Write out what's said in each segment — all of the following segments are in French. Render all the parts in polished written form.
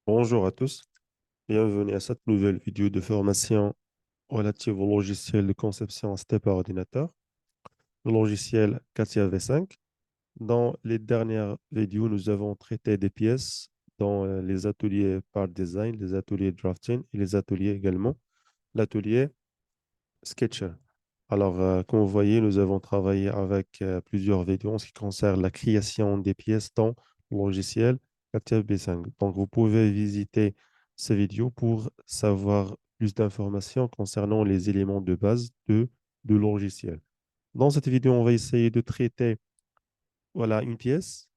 Bonjour à tous, bienvenue à cette nouvelle vidéo de formation relative au logiciel de conception STEP par ordinateur, le logiciel CATIA V5. Dans les dernières vidéos, nous avons traité des pièces dans les ateliers Part Design, les ateliers Drafting et les ateliers également, l'atelier Sketcher. Alors, comme vous voyez, nous avons travaillé avec plusieurs vidéos en ce qui concerne la création des pièces dans le logiciel CATIA V5. Donc, vous pouvez visiter ces vidéos pour savoir plus d'informations concernant les éléments de base de logiciel. Dans cette vidéo, on va essayer de traiter voilà, une pièce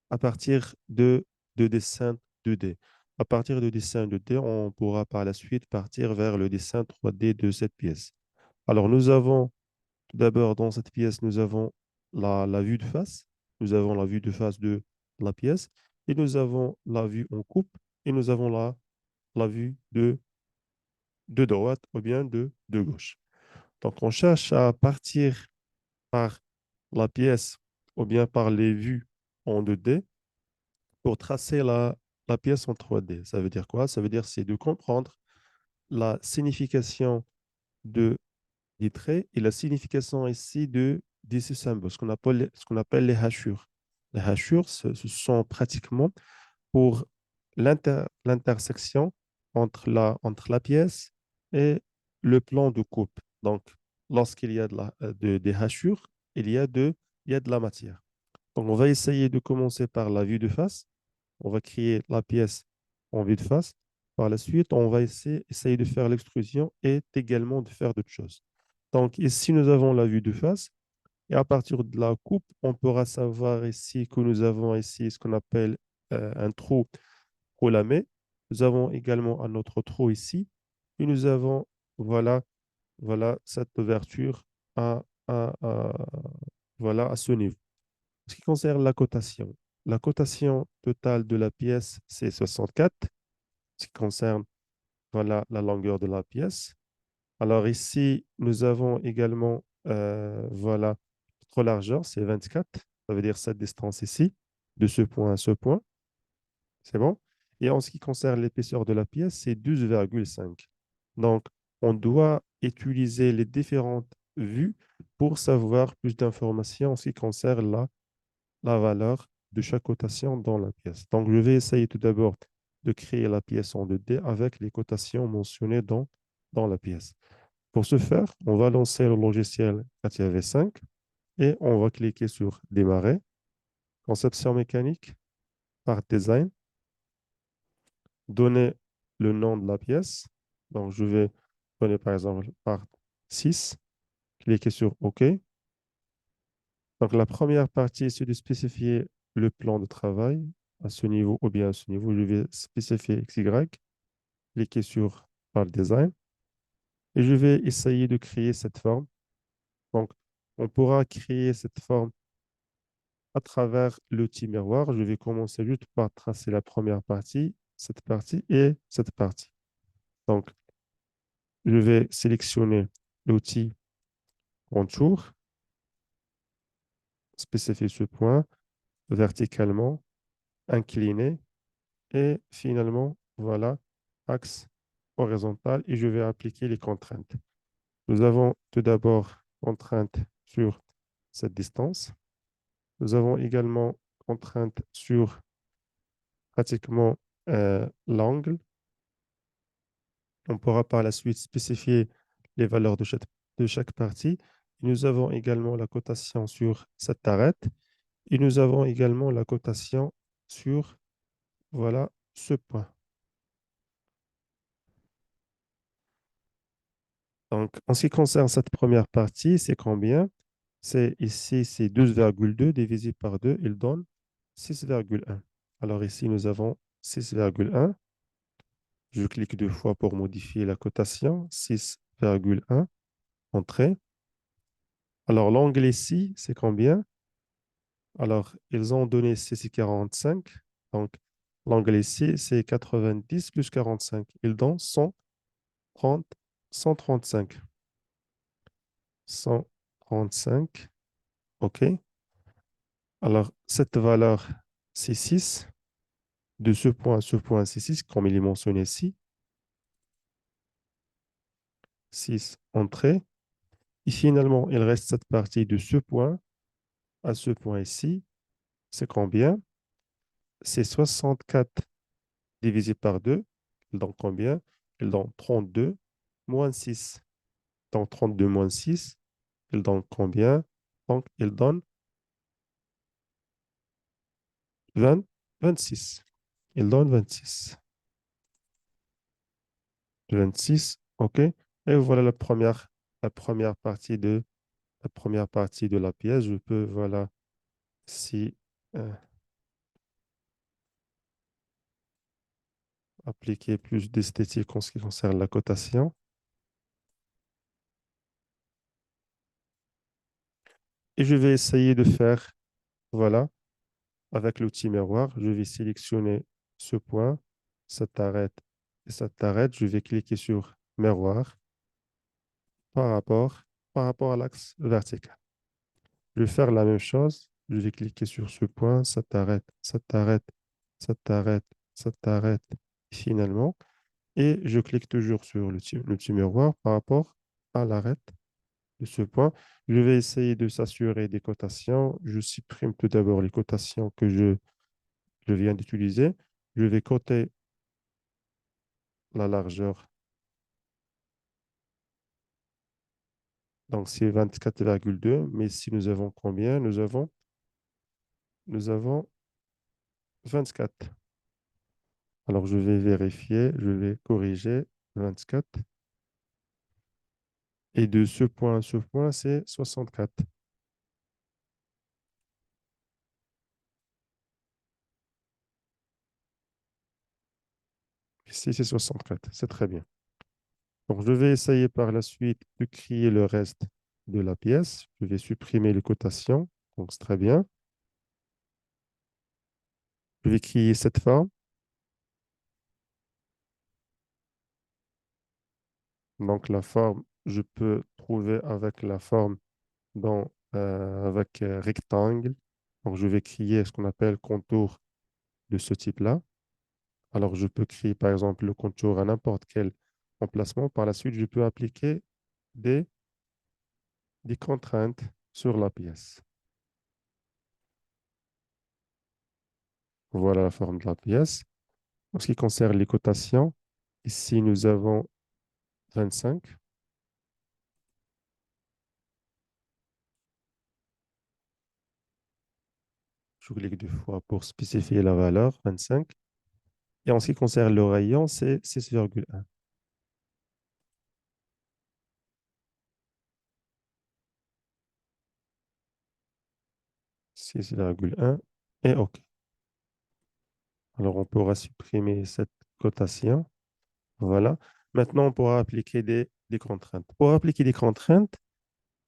à partir de dessins 2D. À partir de dessins 2D, on pourra par la suite partir vers le dessin 3D de cette pièce. Alors, nous avons tout d'abord, dans cette pièce, nous avons la vue de face. Nous avons la vue de face de la pièce et nous avons la vue en coupe et nous avons la vue de droite ou bien de gauche. Donc, on cherche à partir par la pièce ou bien par les vues en 2D pour tracer la pièce en 3D. Ça veut dire quoi? Ça veut dire c'est de comprendre la signification de des traits et la signification ici de ces symboles, ce qu'on appelle les hachures. Les hachures, ce sont pratiquement pour l'intersection entre la pièce et le plan de coupe. Donc, lorsqu'il y a des hachures, il y a de la matière. Donc, on va essayer de commencer par la vue de face. On va créer la pièce en vue de face. Par la suite, on va essayer de faire l'extrusion et également de faire d'autres choses. Donc, ici, nous avons la vue de face. Et à partir de la coupe, on pourra savoir ici que nous avons ici ce qu'on appelle un trou lamé. Nous avons également un autre trou ici. Et nous avons, voilà, voilà cette ouverture à, voilà, à ce niveau. En ce qui concerne la cotation totale de la pièce, c'est 64. Ce qui concerne, voilà, la longueur de la pièce. Alors ici, nous avons également, voilà, notre largeur, c'est 24. Ça veut dire cette distance ici, de ce point à ce point. C'est bon? Et en ce qui concerne l'épaisseur de la pièce, c'est 12,5. Donc, on doit utiliser les différentes vues pour savoir plus d'informations en ce qui concerne la valeur de chaque cotation dans la pièce. Donc, je vais essayer tout d'abord de créer la pièce en 2D avec les cotations mentionnées dans la pièce. Pour ce faire, on va lancer le logiciel CATIA V5 et on va cliquer sur Démarrer, Conception mécanique, Part Design, donner le nom de la pièce. Donc, je vais donner par exemple Part 6, cliquer sur OK. Donc, la première partie, c'est de spécifier le plan de travail à ce niveau ou bien à ce niveau. Je vais spécifier XY, cliquer sur Part Design et je vais essayer de créer cette forme. Donc, on pourra créer cette forme à travers l'outil miroir. Je vais commencer juste par tracer la première partie, cette partie et cette partie. Donc, je vais sélectionner l'outil contour, spécifier ce point verticalement, incliné et finalement, voilà, axe horizontal et je vais appliquer les contraintes. Nous avons tout d'abord contrainte sur cette distance. Nous avons également contrainte sur pratiquement l'angle. On pourra par la suite spécifier les valeurs de chaque partie. Nous avons également la cotation sur cette arête et nous avons également la cotation sur, voilà, ce point. Donc, en ce qui concerne cette première partie, c'est combien? C'est ici, c'est 12,2 divisé par 2, il donne 6,1. Alors ici, nous avons 6,1. Je clique deux fois pour modifier la cotation, 6,1, entrée. Alors, l'angle ici, c'est combien? Alors, ils ont donné ceci 45. Donc, l'angle ici, c'est 90 plus 45. Ils donnent 130, 135. 135. OK. Alors, cette valeur, c'est 6. De ce point à ce point, c'est 6, comme il est mentionné ici. 6 entrées. Et finalement, il reste cette partie de ce point à ce point ici. C'est combien? C'est 64 divisé par 2. Il donne combien? Il donne 32 moins 6. Donc 32 moins 6, il donne combien? Donc il donne 20, 26. Il donne 26. 26, OK. Et voilà la première partie de la pièce. Je peux, voilà, si appliquer plus d'esthétique en ce qui concerne la cotation. Et je vais essayer de faire, voilà, avec l'outil miroir, je vais sélectionner ce point, ça t'arrête et ça t'arrête. Je vais cliquer sur miroir par rapport, par rapport à l'axe vertical. Je vais faire la même chose. Je vais cliquer sur ce point, ça t'arrête, ça t'arrête, ça t'arrête, ça t'arrête finalement. Et je clique toujours sur le petit miroir par rapport à l'arrêt de ce point. Je vais essayer de s'assurer des cotations. Je supprime tout d'abord les cotations que je viens d'utiliser. Je vais coter la largeur. Donc, c'est 24,2. Mais si nous avons combien? Nous avons 24. Alors, je vais vérifier. Je vais corriger 24. Et de ce point à ce point, c'est 64. Ici, c'est 64. C'est très bien. Donc, je vais essayer par la suite de créer le reste de la pièce. Je vais supprimer les cotations. Donc, c'est très bien. Je vais créer cette forme. Donc, la forme, je peux trouver avec la forme avec rectangle. Donc, je vais créer ce qu'on appelle contour de ce type-là. Alors, je peux créer, par exemple, le contour à n'importe quel emplacement. Par la suite, je peux appliquer des, des contraintes sur la pièce. Voilà la forme de la pièce. En ce qui concerne les cotations, ici, nous avons 25. Je clique deux fois pour spécifier la valeur, 25. Et en ce qui concerne le rayon, c'est 6,1. 6,1 et OK. Alors, on pourra supprimer cette cotation. Voilà. Maintenant, on pourra appliquer des contraintes. Pour appliquer des contraintes,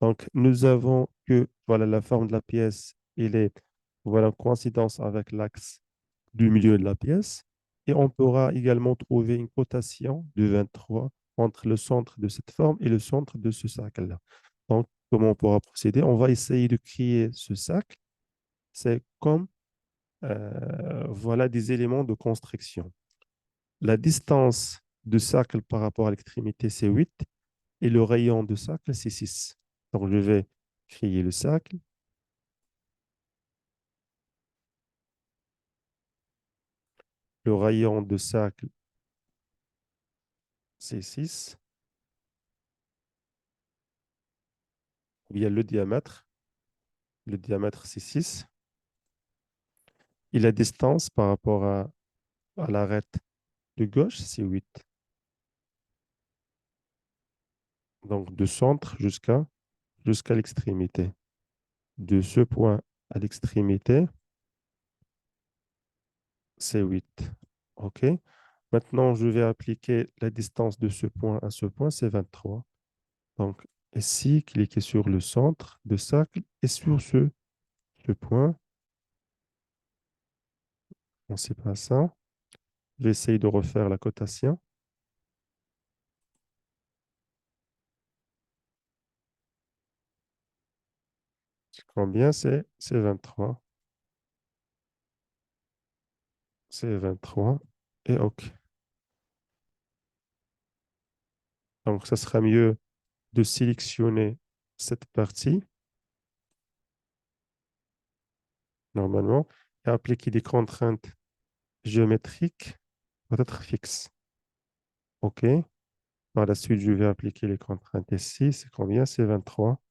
donc, nous avons que voilà, la forme de la pièce, il est voilà, en coïncidence avec l'axe du milieu de la pièce. Et on pourra également trouver une cotation de 23 entre le centre de cette forme et le centre de ce cercle-là. Donc, comment on pourra procéder? On va essayer de créer ce cercle. C'est comme voilà des éléments de construction. La distance de cercle par rapport à l'extrémité, c'est 8 et le rayon de cercle, c'est 6. Donc, je vais créer le cercle. Le rayon de cercle, c'est 6. Il y a le diamètre. Le diamètre, c'est 6. Et la distance par rapport à l'arête de gauche, c'est 8. Donc, de centre jusqu'à l'extrémité. De ce point à l'extrémité, c'est 8. OK. Maintenant, je vais appliquer la distance de ce point à ce point, c'est 23. Donc, ici, cliquez sur le centre de cercle et sur ce point. On sait pas ça. Je vais essayer de refaire la cotation. Combien c'est? C'est 23. c'est 23 et OK. Donc, ça sera mieux de sélectionner cette partie, normalement, et appliquer des contraintes géométriques, peut-être fixes. OK. Par la suite, je vais appliquer les contraintes ici. C'est combien? C'est 23.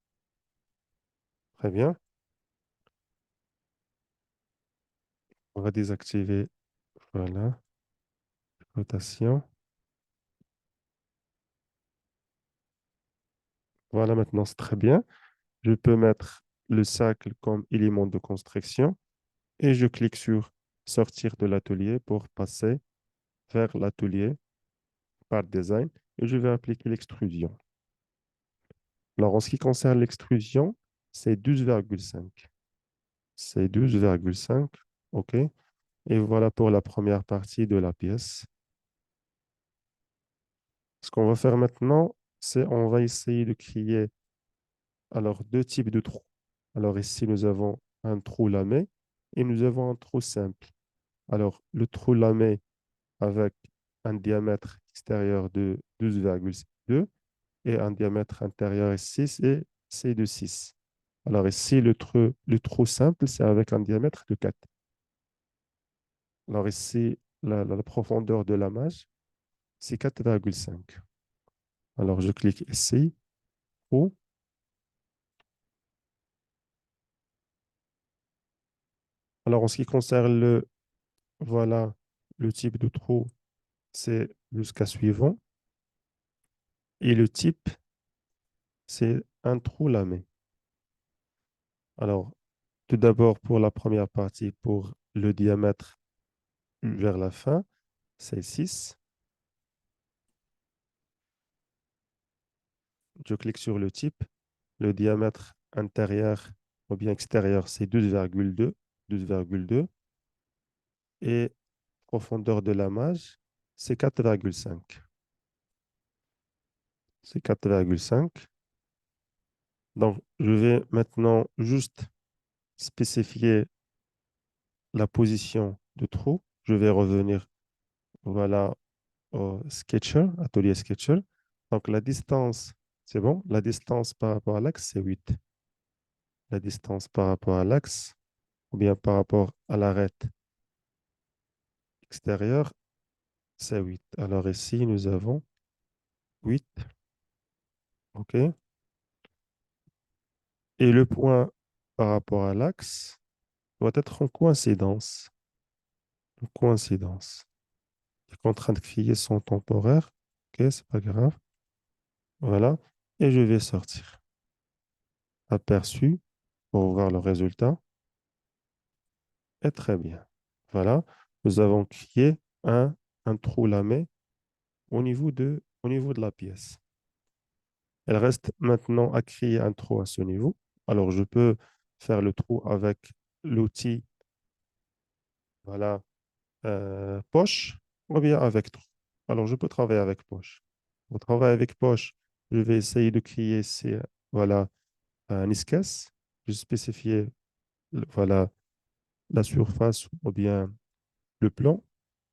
Très bien. On va désactiver, voilà, rotation. Voilà, maintenant, c'est très bien. Je peux mettre le cercle comme élément de construction et je clique sur sortir de l'atelier pour passer vers l'atelier par design et je vais appliquer l'extrusion. Alors, en ce qui concerne l'extrusion, c'est 12,5. C'est 12,5. OK. Et voilà pour la première partie de la pièce. Ce qu'on va faire maintenant, c'est on va essayer de créer alors deux types de trous. Alors ici, nous avons un trou lamé et nous avons un trou simple. Alors, le trou lamé avec un diamètre extérieur de 12,2 et un diamètre intérieur ici, c'est de 6. Alors ici, le trou simple, c'est avec un diamètre de 4. Alors ici, la profondeur de la mage, c'est 4,5. Alors je clique ici, trou. Alors en ce qui concerne voilà, le type de trou, c'est jusqu'à suivant. Et le type, c'est un trou lamé. Alors, tout d'abord, pour la première partie, pour le diamètre vers la fin, c'est 6. Je clique sur le type. Le diamètre intérieur ou bien extérieur, c'est 12,2. 12,2. Et profondeur de la mage, c'est 4,5. C'est 4,5. Donc, je vais maintenant juste spécifier la position de trou. Je vais revenir, voilà, au Sketcher, atelier Sketcher. Donc, la distance, c'est bon. La distance par rapport à l'axe, c'est 8. La distance par rapport à l'axe, ou bien par rapport à l'arête extérieure, c'est 8. Alors ici, nous avons 8. OK. Et le point par rapport à l'axe doit être en coïncidence. En coïncidence. Les contraintes criées sont temporaires. OK, c'est pas grave. Voilà. Et je vais sortir. Aperçu pour voir le résultat. Et très bien. Voilà. Nous avons créé un trou lamé au niveau de la pièce. Il reste maintenant à créer un trou à ce niveau. Alors, je peux faire le trou avec l'outil, voilà, poche ou bien avec trou. Alors, je peux travailler avec poche. Pour travailler avec poche, je vais essayer de créer voilà, un esquisse. Je spécifier voilà, la surface ou bien le plan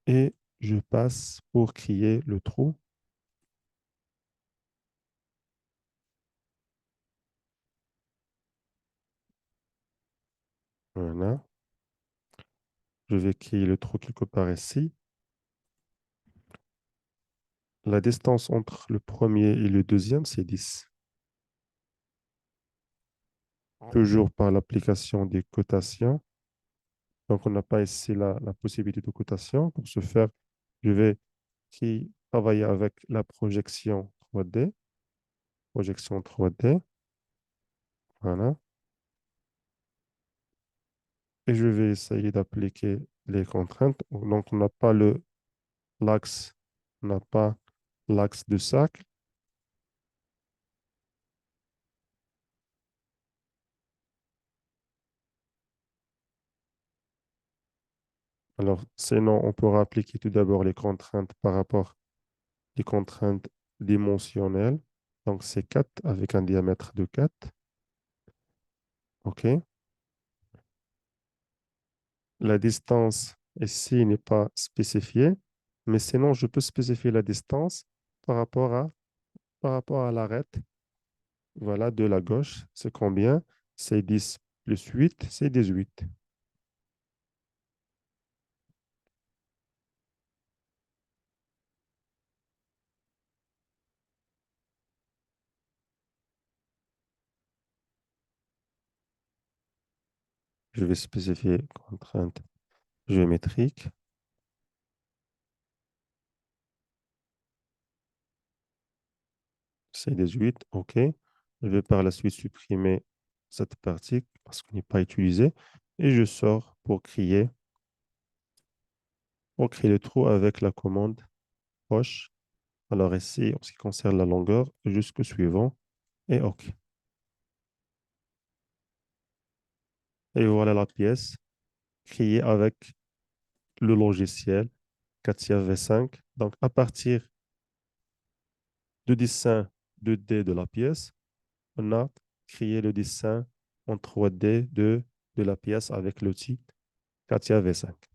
et je passe pour créer le trou. Voilà. Je vais créer le trou quelque part ici. La distance entre le premier et le deuxième, c'est 10. Toujours par l'application des cotations. Donc, on n'a pas ici la possibilité de cotation. Pour ce faire, je vais travailler avec la projection 3D. Projection 3D. Voilà. Et je vais essayer d'appliquer les contraintes. Donc, on n'a pas l'axe, on n'a pas l'axe de cercle. Alors, sinon, on pourra appliquer tout d'abord les contraintes par rapport aux contraintes dimensionnelles. Donc, c'est 4 avec un diamètre de 4. OK. La distance Et s'il n'est pas spécifié, mais sinon, je peux spécifier la distance par rapport à, par rapport à l'arête. Voilà, de la gauche, c'est combien? C'est 10 plus 8, c'est 18. Je vais spécifier contrainte géométrique, c'est 18, OK. Je vais par la suite supprimer cette partie parce qu'elle n'est pas utilisée. Et je sors pour créer le trou avec la commande poche. Alors ici, en ce qui concerne la longueur, jusqu'au suivant, et OK. Et voilà la pièce créée avec le logiciel CATIA V5. Donc, à partir du dessin 2D de la pièce, on a créé le dessin en 3D de la pièce avec l'outil CATIA V5.